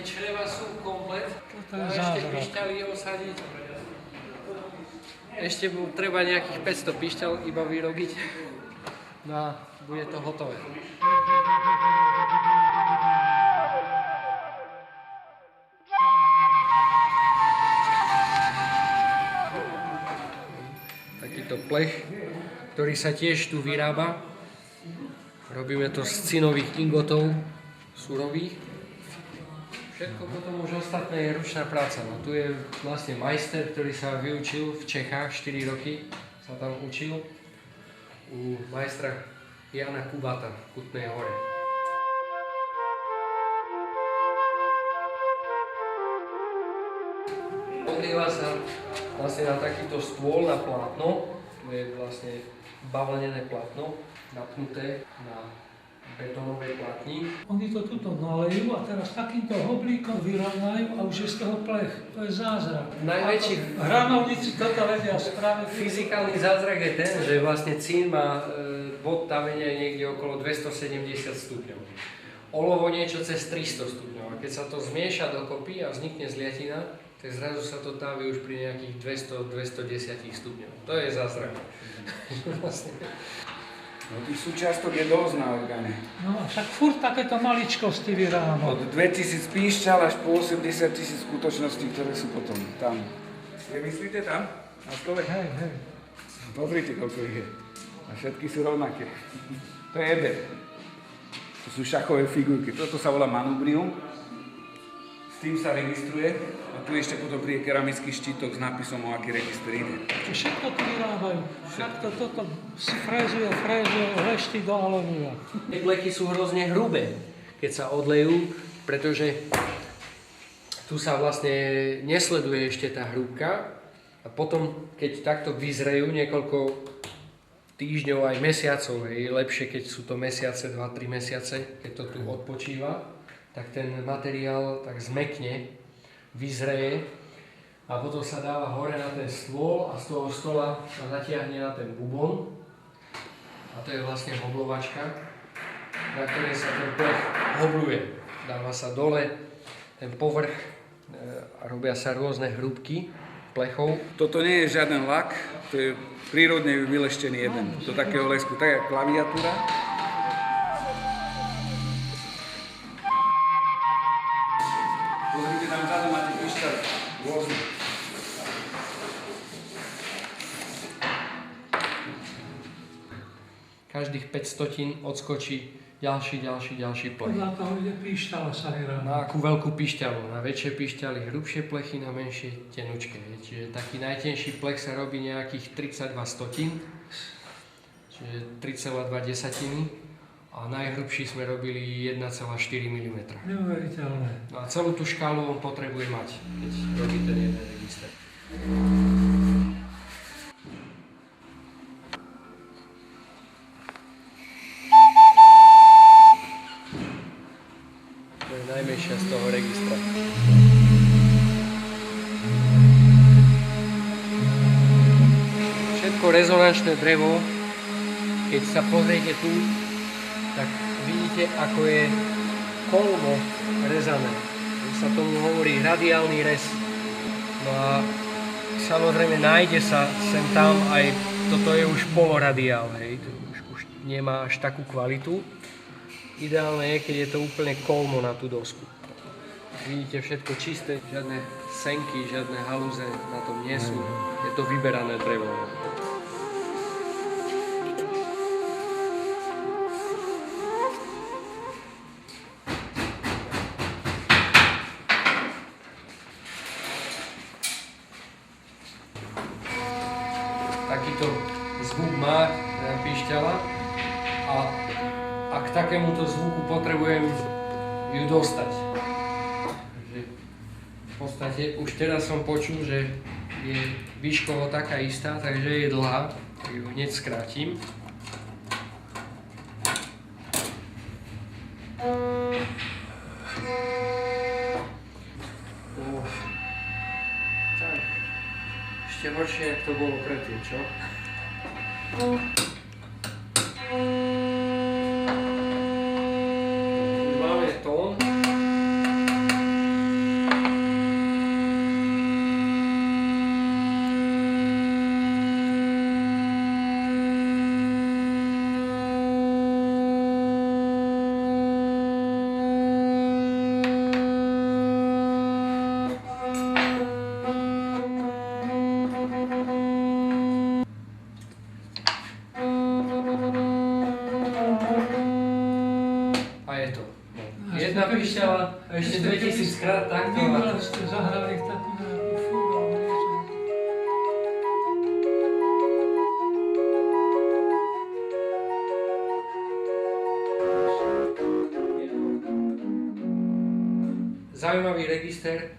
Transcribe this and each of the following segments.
tie čreva sú komplet. To je ešte zázrak. pišťaly osadiť. Ešte treba nejakých 500 pišťal iba vyrobiť. No a bude to hotové. Takýto plech, ktorý sa tiež tu vyrába. Robíme to z cinových ingotov, surových. Všetko potom už ostatné je ručná práca. No tu je vlastne majster, ktorý sa vyučil v Čechách, 4 roky sa tam učil u majstra Jana Kubata v Kutnej Hore. Odlieva sa vlastne na takýto stôl, na plátno. Tu je vlastne bavlnené plátno, napnuté na betónovej platni. Oni to tuto nalejú a teraz takýmto hoblíkom vyrovnajú a už je z toho plech. To je zázrak. Najväčší hranovníci toto vedia spraviť. fyzikálny zázrak je ten, že vlastne cín má bod tavenia niekde okolo 270 stupňov. Olovo niečo cez 300 stupňov. A keď sa to zmieša dokopy a vznikne zliatina, tak zrazu sa to távi už pri nejakých 200-210 stupňov. To je zázrak. Vlastne. No tých súčiastok je dosť na orgáne. No však furt takéto maličkosti vyrábam. Od 2000 píšťal až po 80 000 skutočností, ktoré sú potom tam. Je myslíte tam? Na stole? Hej, hej. Pozrite, koľko ich je. A všetky sú rovnaké. To je eber. To sú šachové figurky. Toto sa volá manubrium. S tým sa registruje. A tu ešte potom príde keramický štítok s nápisom, o aký register ide. Čiže všetko tu vyrábajú. Všetko toto si frézuje, lešti do alumínia. Tie plechy sú hrozne hrubé, keď sa odlejú, pretože tu sa vlastne nesleduje ešte tá hrúbka. A potom, keď takto vyzrejú niekoľko týždňov aj mesiacov, je lepšie, keď sú to mesiace, 2-3 mesiace, keď to tu odpočíva, tak ten materiál tak zmekne, vyzreje a potom sa dáva hore na ten stôl a z toho stola sa natiahne na ten bubon a to je vlastne hoblovačka, na ktorej sa ten plech hobluje. Dáva sa dole ten povrch a robia sa rôzne hrúbky plechov. Toto nie je žiaden lak, to je prírodne vyleštený jeden do takého lesku, tak jak klaviatúra. Pozrite, tam vzadu máte pišťal rôzne. Každých 500 odskočí ďalší plech. Podľa toho ide píšťala sa vyrába. Na akú veľkú pišťalu, na väčšie pišťaly hrubšie plechy, na menšie tenučké. Čiže taký najtenší plech sa robí nejakých 32 stotín, čiže 3,2 a najhrubší sme robili 1,4 mm. Neuveriteľné. No a celú tú škálu on potrebuje mať, keď robí ten jeden register. To je najmenšia z toho registra. Všetko rezonančné drevo, keď sa pozriete tu, tak vidíte, ako je kolmo rezané. Sa tomu hovorí radiálny rez. No a samozrejme nájde sa sem tam aj, toto je už poloradiál, hej, to už nemá až takú kvalitu. Ideálne je, keď je to úplne kolmo na tú dosku. Vidíte všetko čisté, žiadne senky, žiadne halúze na tom nie sú. Je to vyberané drevo. Takýto zvuk má píšťala a k takémuto zvuku potrebujem ju dostať. V podstate už teraz som počul, že je výškovo taká istá, takže je dlhá, tak ju hneď skrátim. Tak, ešte horšie, jak to bolo predtým, čo? Máme tón. píšťala ešte 2000 krát takto. Vy ste zahrali takú nejakú fúru alebo niečo. Zaujímavý register.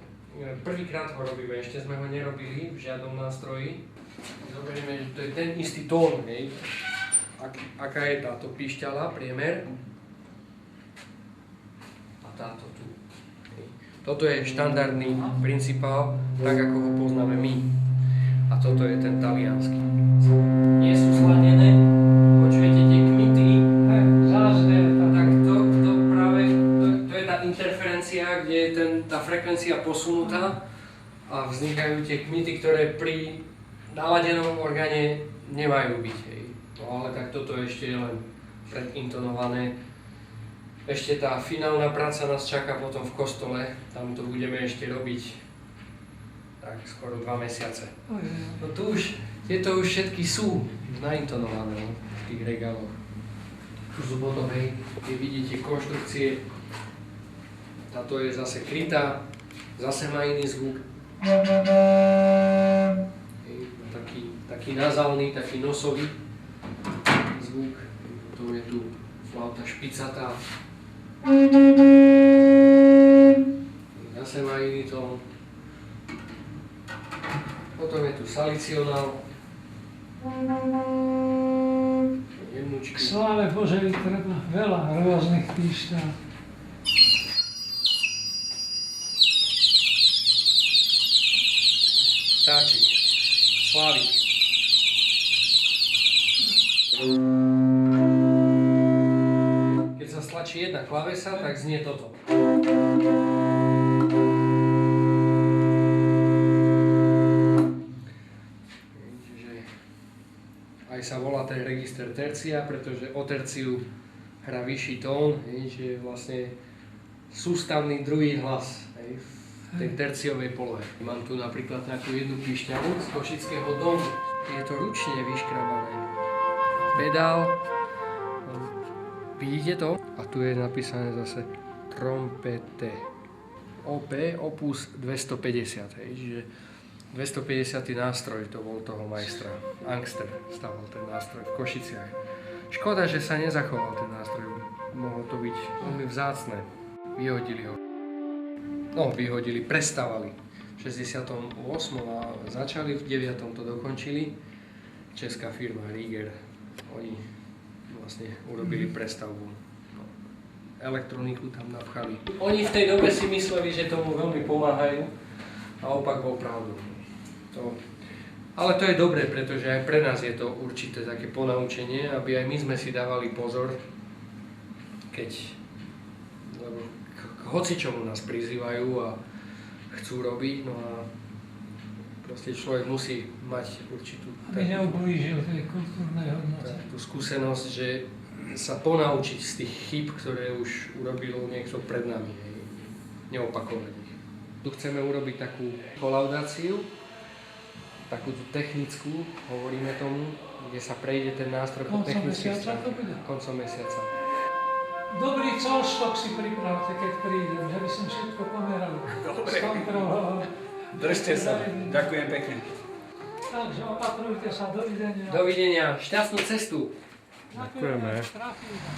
Prvýkrát ho robíme, ešte sme ho nerobili v žiadnom nástroji. Zoberieme, že to je ten istý tón, hej. Aká je táto píšťala, priemer. A táto tu. Hej. Toto je štandardný principál, tak ako ho poznáme my. A toto je ten taliansky. Nie sú sladené, počujete tie kmity. Zázne, Tak to práve, to je tá interferencia, kde je tá frekvencia posunutá a vznikajú tie kmity, ktoré pri naladenom orgáne nemajú byť. Hej. No ale tak toto ešte je len predintonované. Ešte tá finálna práca nás čaká potom v kostole, tam to budeme ešte robiť tak skoro 2 mesiace. No tu už, tieto už všetky sú naintonované, no, v tých regáloch. Tu sú potom, hej, kde vidíte konštrukcie. Táto je zase krytá, zase má iný zvuk. Hej, taký nazálny, taký nosový zvuk. Potom je tu flauta špicatá. Zase má iný tón. Potom je tu salicionál. Jemnučky. K sláve Božej treba veľa rôznych píšťal. Táčik. Slávik. Keď sa stlačí jedna klavesa, tak znie toto. Čiže aj sa volá ten register tercia, pretože o terciu hrá vyšší tón, čiže je vlastne sústavný druhý hlas v tej terciovej polohe. Mám tu napríklad takú jednu píšťalu z Košického domu. Je to ručne vyškrabané. Pedál. Vidíte to? A tu je napísané zase trompete. OP opus 250, čiže 250. nástroj to bol toho majstra. Angster staval ten nástroj v Košiciach. Škoda, že sa nezachoval ten nástroj. Mohlo to byť veľmi vzácne. Vyhodili ho. Prestavali. V 68. a začali, v 9. to dokončili. Česká firma Rieger. Oni vlastne urobili prestavbu. Elektroniku tam napchali. Oni v tej dobe si mysleli, že tomu veľmi pomáhajú a opak bol pravdou. Ale to je dobré, pretože aj pre nás je to určité také ponaučenie, aby aj my sme si dávali pozor, lebo k hocičomu nás prizývajú a chcú robiť, no a proste človek musí mať určitú Aby neublížil tej kultúrnej hodnote. tú skúsenosť, že sa ponaučiť z tých chýb, ktoré už urobil niekto pred nami, neopakovať ich. Tu chceme urobiť takú kolaudáciu, takú technickú, hovoríme tomu, kde sa prejde ten nástroj po technických stránkach. Koncom mesiaca. Dobrý colštok si pripravte, keď prídem, že by som všetko pomeral. Dobre. Skontroloval. Držte sa. Ďakujem pekne. Takže opatrujte sa, dovidenia. Dovidenia, šťastnú cestu. Ďakujeme. Trafíme.